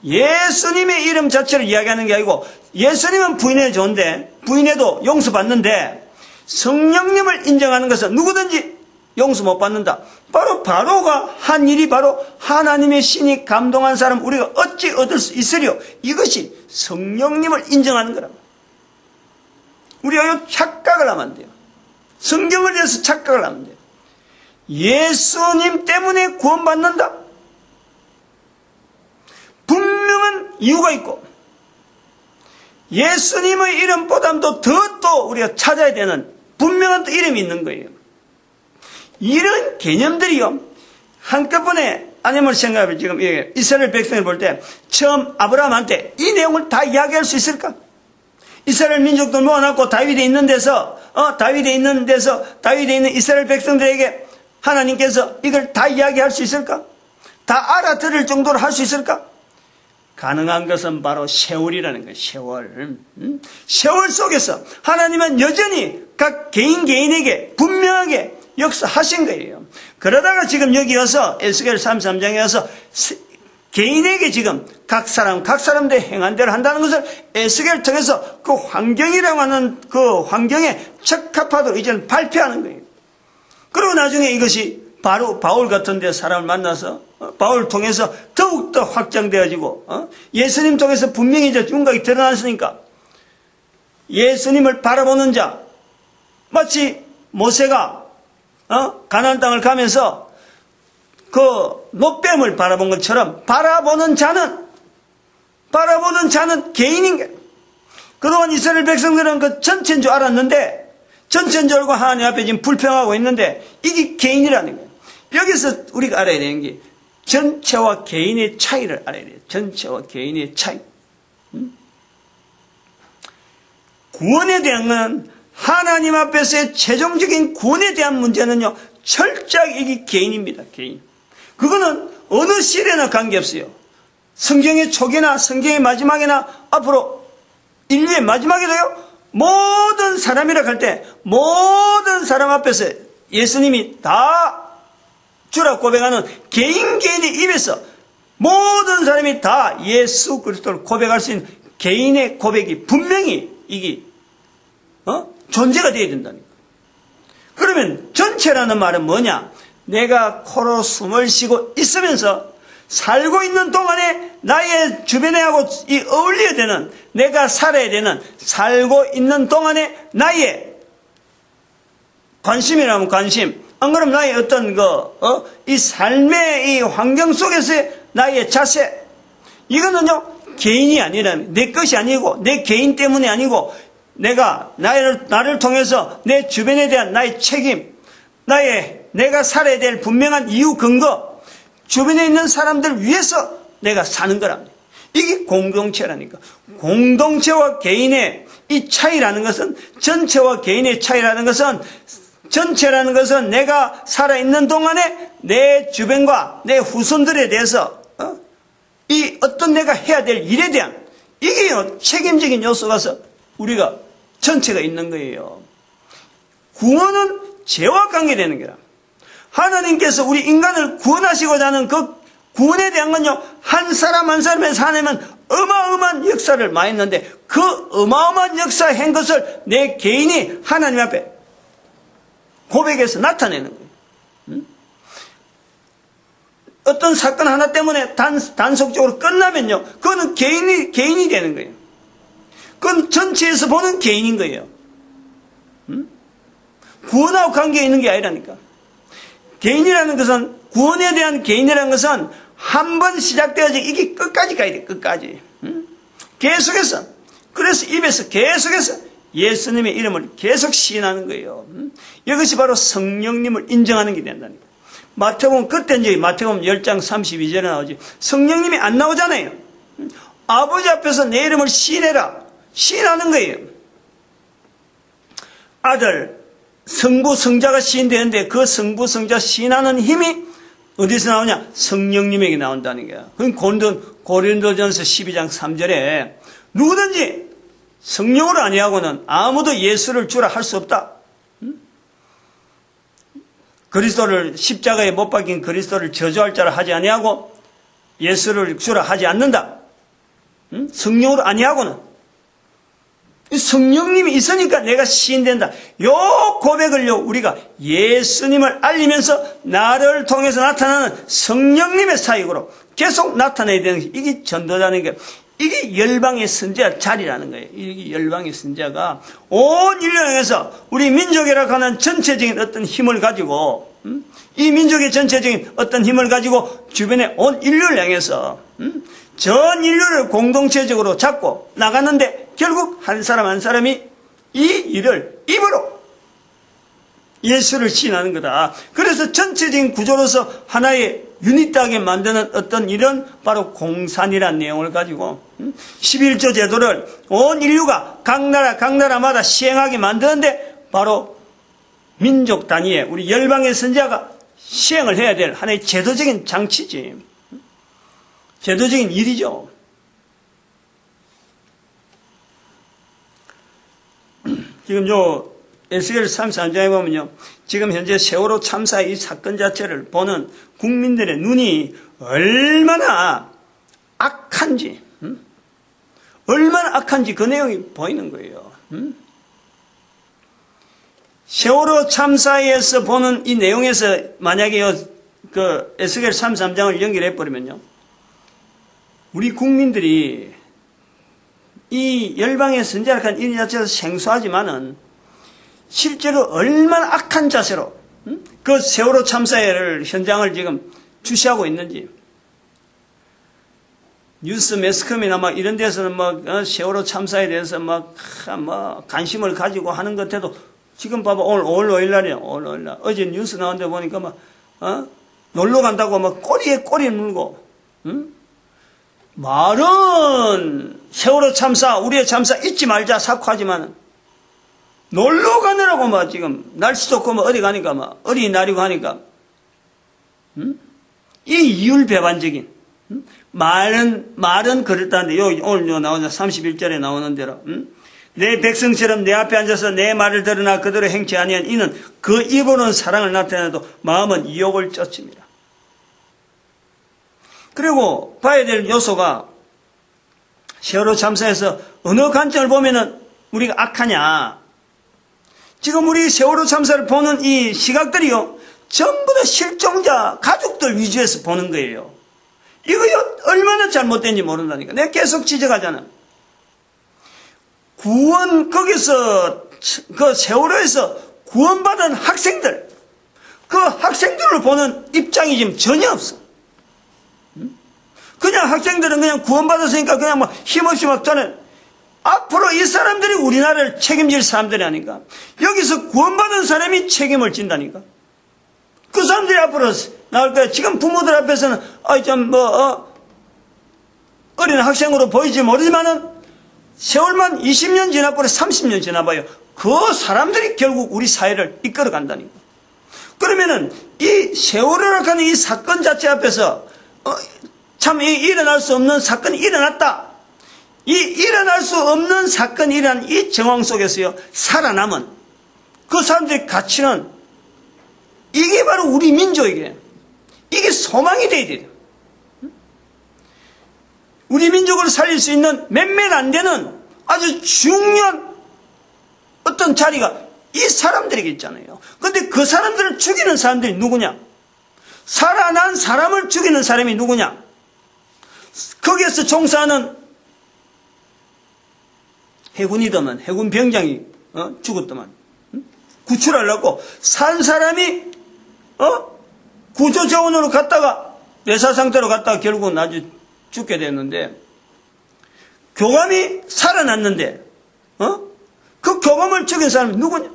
예수님의 이름 자체를 이야기하는 게 아니고 예수님은 부인해 좋은데 부인해도 용서받는데 성령님을 인정하는 것은 누구든지 용서 못 받는다. 바로가 한 일이 바로 하나님의 신이 감동한 사람 우리가 어찌 얻을 수 있으리요? 이것이 성령님을 인정하는 거라. 우리가 착각을 하면 안 돼요. 성경을 위해서 착각을 하면 돼요. 예수님 때문에 구원받는다. 분명한 이유가 있고 예수님의 이름보다도 더 또 우리가 찾아야 되는 분명한 또 이름이 있는 거예요. 이런 개념들이요 한꺼번에 아니면 생각해 지금 이스라엘 백성을 볼 때 처음 아브라함한테 이 내용을 다 이야기할 수 있을까? 이스라엘 민족도 모아놨고 다윗이 있는 데서 다윗이 있는 이스라엘 백성들에게 하나님께서 이걸 다 이야기할 수 있을까? 다 알아들을 정도로 할 수 있을까? 가능한 것은 바로 세월이라는 거예요. 세월 속에서 하나님은 여전히 각 개인에게 분명하게 역사하신 거예요. 그러다가 지금 여기 와서 에스겔 33장에 와서 개인에게 지금 각 사람들 행한 대로 한다는 것을 에스겔을 통해서 그 환경이라고 하는 그 환경에 적합하도록 이제는 발표하는 거예요. 그리고 나중에 이것이 바로 바울 같은 데 사람을 만나서 바울을 통해서 더욱더 확장되어지고 예수님 통해서 분명히 이제 윤곽이 드러났으니까 예수님을 바라보는 자, 마치 모세가 가나안 땅을 가면서 그 노뱀을 바라본 것처럼 바라보는 자는 개인인 거예요. 그동안 이스라엘 백성들은 그 전체인 줄 알았는데 전체인 줄 알고 하나님 앞에 지금 불평하고 있는데 이게 개인이라는 거예요. 여기서 우리가 알아야 되는 게 전체와 개인의 차이를 알아야 돼요. 전체와 개인의 차이. 구원에 대한 건 하나님 앞에서의 최종적인 구원에 대한 문제는요, 철저하게 이게 개인입니다. 개인. 그거는 어느 시대나 관계없어요. 성경의 초기나 성경의 마지막이나 앞으로 인류의 마지막에도요, 모든 사람이라 할 때 모든 사람 앞에서 예수님이 다 주라 고백하는 개인의 입에서 모든 사람이 다 예수 그리스도를 고백할 수 있는 개인의 고백이 분명히 이게 존재가 되어야 된다니까. 그러면 전체라는 말은 뭐냐? 내가 코로 숨을 쉬고 있으면서 살고 있는 동안에 나의 주변에 하고 어울려야 되는, 내가 살아야 되는, 살고 있는 동안에 나의 관심이라면 관심, 안 그러면 나의 어떤 이 삶의 이 환경 속에서의 나의 자세, 이거는요, 개인이 아니라는, 내 것이 아니고, 내 개인 때문이 아니고, 나를 통해서 내 주변에 대한 나의 책임, 내가 살아야 될 분명한 이유 근거, 주변에 있는 사람들 위해서 내가 사는 거랍니다. 이게 공동체라니까. 공동체와 개인의 이 차이라는 것은, 전체와 개인의 차이라는 것은, 전체라는 것은 내가 살아있는 동안에 내 주변과 내 후손들에 대해서 이 어떤 내가 해야 될 일에 대한 이게 책임적인 요소가서 우리가 전체가 있는 거예요. 구원은 죄와 관계되는 거라. 하나님께서 우리 인간을 구원하시고자 하는 그 구원에 대한 건요, 한 사람 한 사람의 삶에는 어마어마한 역사를 많이 했는데 그 어마어마한 역사 한 것을 내 개인이 하나님 앞에 고백해서 나타내는 거예요. 어떤 사건 하나 때문에 단속적으로 끝나면요, 그거는 개인이 되는 거예요. 그건 전체에서 보는 개인인 거예요. 구원하고 관계에 있는 게 아니라니까. 개인이라는 것은, 구원에 대한 개인이라는 것은 한 번 시작되어지 이게 끝까지 가야 돼, 끝까지. 계속해서. 그래서 입에서 계속해서 예수님의 이름을 계속 시인하는 거예요. 이것이 바로 성령님을 인정하는 게 된다니까. 마태복음, 그때 이제 마태복음 10장 32절에 나오지. 성령님이 안 나오잖아요. 아버지 앞에서 내 이름을 시인해라. 시인하는 거예요. 아들, 성부, 성자가 시인되는데 그 성부, 성자 시인하는 힘이 어디서 나오냐? 성령님에게 나온다는 거야. 그럼 고린도전서 12장 3절에 누구든지 성령으로 아니하고는 아무도 예수를 주라 할 수 없다. 그리스도를 십자가에 못 박힌 그리스도를 저주할 자라 하지 아니하고 예수를 주라 하지 않는다. 성령으로 아니하고는. 성령님이 있으니까 내가 시인된다. 요 고백을요, 우리가 예수님을 알리면서 나를 통해서 나타나는 성령님의 사역으로 계속 나타내야 되는 게, 이게 전도자는 게, 이게 열방의 선지자 자리라는 거예요. 이게 열방의 선지자가 온 인류를 향해서 우리 민족이라고 하는 전체적인 어떤 힘을 가지고, 이 민족의 전체적인 어떤 힘을 가지고 주변에 온 인류를 향해서 전 인류를 공동체적으로 잡고 나갔는데 결국 한 사람 한 사람이 이 일을 입으로 예수를 시인하는 거다. 그래서 전체적인 구조로서 하나의 유니트하게 만드는 어떤 일은 바로 공산이라는 내용을 가지고 11조 제도를 온 인류가 각 나라마다 시행하게 만드는데 바로 민족 단위의 우리 열방의 선지자가 시행을 해야 될 하나의 제도적인 장치지. 제도적인 일이죠. 지금 에스겔 33장에 보면요, 지금 현재 세월호 참사의 이 사건 자체를 보는 국민들의 눈이 얼마나 악한지, 얼마나 악한지 그 내용이 보이는 거예요. 세월호 참사에서 보는 이 내용에서 만약에 그 에스겔 33장을 연결해 버리면요, 우리 국민들이 이 열방의 선지자락한 일 자체가 생소하지만은 실제로 얼마나 악한 자세로 그 세월호 참사를 현장을 지금 주시하고 있는지, 뉴스 매스컴이나 막 이런 데서는 막 세월호 참사에 대해서 막 관심을 가지고 하는 것 해도 지금 봐봐, 오늘 5월 5일 날이야. 5월 5일 날 어제 뉴스 나온 데 보니까 막 놀러 간다고 막 꼬리에 꼬리 물고, 말은 세월호 참사, 우리의 참사 잊지 말자 사과하지만 놀러 가느라고 막 지금 날씨 좋고 뭐 어디 가니까 막 어린이날이고 하니까, 이 이율배반적인, 말은 그렇다는데, 오늘 나오는 31절에 나오는 대로, 내 백성처럼 내 앞에 앉아서 내 말을 들으나 그대로 행치 아니한 이는 그 입으로는 사랑을 나타내도 마음은 유혹을 쫓습니다. 그리고 봐야 될 요소가, 세월호 참사에서 어느 관점을 보면은 우리가 악하냐. 지금 우리 세월호 참사를 보는 이 시각들이요, 전부 다 실종자 가족들 위주에서 보는 거예요. 이거요, 얼마나 잘못된지 모른다니까. 내가 계속 지적하잖아. 거기서, 그 세월호에서 구원받은 학생들, 그 학생들을 보는 입장이 지금 전혀 없어. 그냥 학생들은 그냥 구원받았으니까 그냥 막 힘없이 막 전해. 앞으로 이 사람들이 우리나라를 책임질 사람들이 아닌가. 여기서 구원받은 사람이 책임을 진다니까. 그 사람들이 앞으로 나올 거야. 지금 부모들 앞에서는, 어린 학생으로 보이지 모르지만은, 세월만 20년 지나버려 30년 지나봐요. 그 사람들이 결국 우리 사회를 이끌어 간다니까. 그러면은, 이 세월호라고 하는 이 사건 자체 앞에서, 참 일어날 수 없는 사건이 일어났다. 이 일어날 수 없는 사건이 일어난 이 정황 속에서요, 살아남은 그 사람들의 가치는, 이게 바로 우리 민족이게. 이게 소망이 돼야 돼요. 우리 민족을 살릴 수 있는 몇몇 안 되는 아주 중요한 어떤 자리가 이 사람들에게 있잖아요. 그런데 그 사람들을 죽이는 사람들이 누구냐? 살아난 사람을 죽이는 사람이 누구냐? 거기에서 종사하는 해군이더만, 해군 병장이 죽었더만, 구출하려고 산 사람이 구조자원으로 갔다가 뇌사 상태로 갔다가 결국은 아주 죽게 됐는데, 교감이 살아났는데 그 교감을 죽인 사람이 누구냐?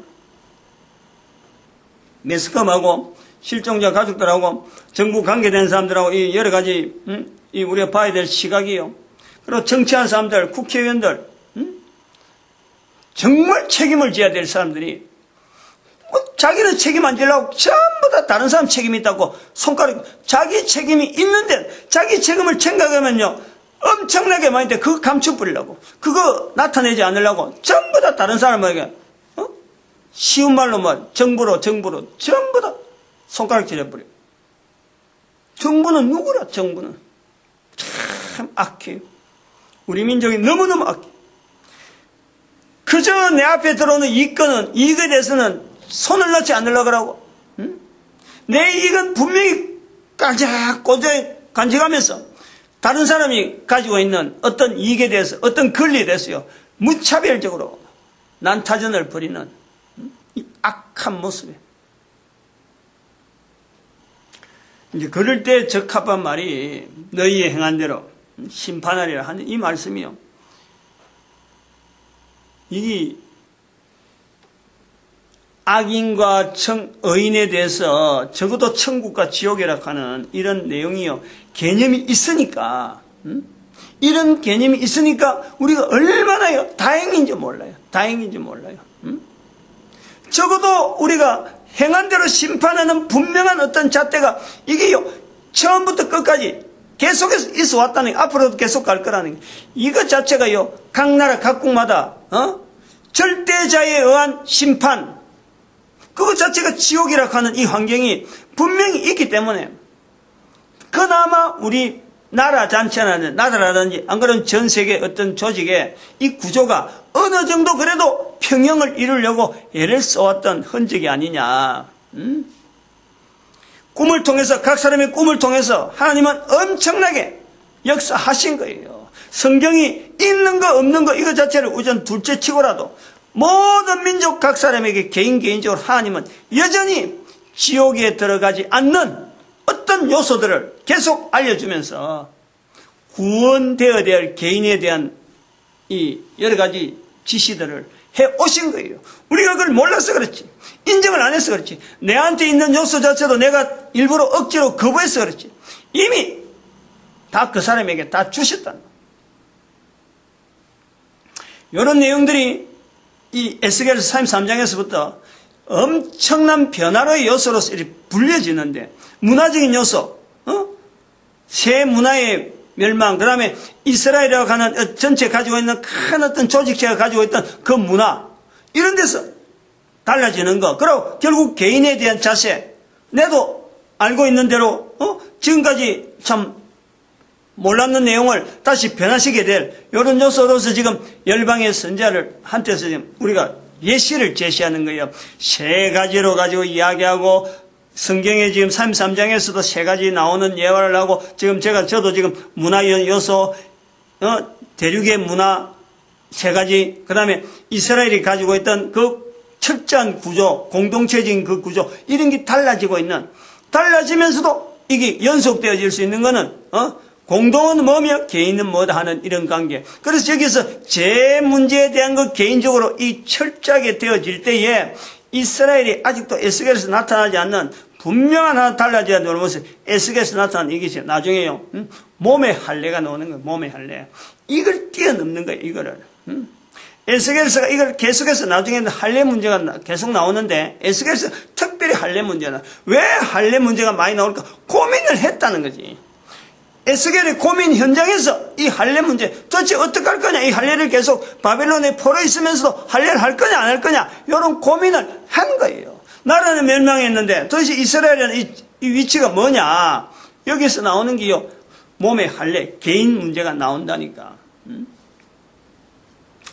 매스컴하고 실종자 가족들하고 정부 관계된 사람들하고 이 여러 가지 이 우리가 봐야 될 시각이요. 그리고 정치한 사람들, 국회의원들, 정말 책임을 져야 될 사람들이 자기는 책임 안 지려고 전부 다 다른 사람 책임이 있다고 손가락, 자기 책임이 있는데 자기 책임을 생각하면요, 엄청나게 많이 돼. 그거 감춰버리려고, 그거 나타내지 않으려고 전부 다 다른 사람에게 쉬운 말로 정부로 전부 다 손가락 찔러버려. 정부는 누구라? 정부는 참 악해요. 우리 민족이 너무너무 악해. 그저 내 앞에 들어오는 이익에 대해서는 손을 넣지 않으려고 하고, 내 이익은 분명히 간직하면서 다른 사람이 가지고 있는 어떤 이익에 대해서, 어떤 권리에 대해서요, 무차별적으로 난타전을 벌이는 이 악한 모습이에요. 이제 그럴 때 적합한 말이 너희의 행한 대로 심판하리라 하는 이 말씀이요. 이 악인과 의인에 대해서 적어도 천국과 지옥이라 하는 이런 내용이요, 개념이 있으니까, 이런 개념이 있으니까 우리가 얼마나 다행인지 몰라요. 적어도 우리가 행한 대로 심판하는 분명한 어떤 잣대가 이게요, 처음부터 끝까지 계속해서 있어 왔다는 게, 앞으로도 계속 갈 거라는 게, 이것 자체가요, 각 나라 각국마다 절대자에 의한 심판, 그것 자체가 지옥이라고 하는 이 환경이 분명히 있기 때문에 그나마 우리 나라 나라라든지 안 그러면 전 세계 어떤 조직의 이 구조가 어느 정도 그래도 평형을 이루려고 애를 써왔던 흔적이 아니냐. 꿈을 통해서, 각 사람의 꿈을 통해서 하나님은 엄청나게 역사하신 거예요. 성경이 있는 거 없는 거 이거 자체를 우선 둘째 치고라도 모든 민족 각 사람에게 개인적으로 하나님은 여전히 지옥에 들어가지 않는 어떤 요소들을 계속 알려주면서 구원되어야 될 개인에 대한 이 여러 가지 지시들을 해 오신 거예요. 우리가 그걸 몰라서 그렇지. 인정을 안 해서 그렇지. 내한테 있는 요소 자체도 내가 일부러 억지로 거부해서 그렇지. 이미 다 그 사람에게 다 주셨다는 거예요. 이런 내용들이 이 에스겔서 33장에서부터 엄청난 변화로의 요소로서 이렇게 불려지는데, 문화적인 요소, 새 문화의 멸망, 그 다음에 이스라엘이라고 하는 전체 가지고 있는 큰 어떤 조직체가 가지고 있던 그 문화, 이런 데서 달라지는 거, 그리고 결국 개인에 대한 자세, 내도 알고 있는 대로 지금까지 참 몰랐는 내용을 다시 변화시키게 될 이런 요소로서 지금 열방의 선자를 한테서 지금 우리가 예시를 제시하는 거예요. 세 가지로 가지고 이야기하고, 성경에 지금 33장에서도 세 가지 나오는 예화를 하고, 저도 지금 문화 요소, 대륙의 문화 세 가지, 그 다음에 이스라엘이 가지고 있던 그 철저한 구조, 공동체적인 그 구조, 이런 게 달라지면서도 이게 연속되어질 수 있는 거는, 공동은 뭐며 개인은 뭐다 하는 이런 관계. 그래서 여기서 제 문제에 대한 것 개인적으로 이 철저하게 되어질 때에 이스라엘이 아직도 에스겔에서 나타나지 않는 분명한 하나 달라져야 되는 모습, 에스겔에서 나타나는 이것이 나중에요. 몸의 할례가 나오는 거예요. 몸의 할례. 이걸 뛰어넘는 거예요. 이거를. 에스겔에서가 이걸 계속해서 나중에는 할례 문제가 계속 나오는데, 에스겔에서 특별히 할례 문제는 왜 할례 문제가 많이 나올까? 고민을 했다는 거지. 에스겔의 고민 현장에서 이 할례 문제 도대체 어떻게 할 거냐, 이 할례를 계속 바벨론에 포로 있으면서도 할례를 할 거냐 안 할 거냐, 이런 고민을 한 거예요. 나라는 멸망했는데 도대체 이스라엘은 이 위치가 뭐냐, 여기서 나오는 게요, 몸의 할례, 개인 문제가 나온다니까.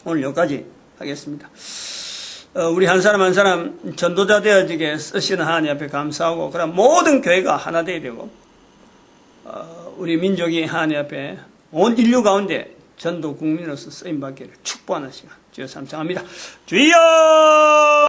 오늘 여기까지 하겠습니다. 우리 한 사람 한 사람 전도자 되어지게 쓰시는 하나님 앞에 감사하고, 그럼 모든 교회가 하나 되어야 되고, 우리 민족이 하나님 앞에 온 인류 가운데 전도 국민으로서 쓰임받기를 축복하는 시간 주여 삼창합니다. 주여!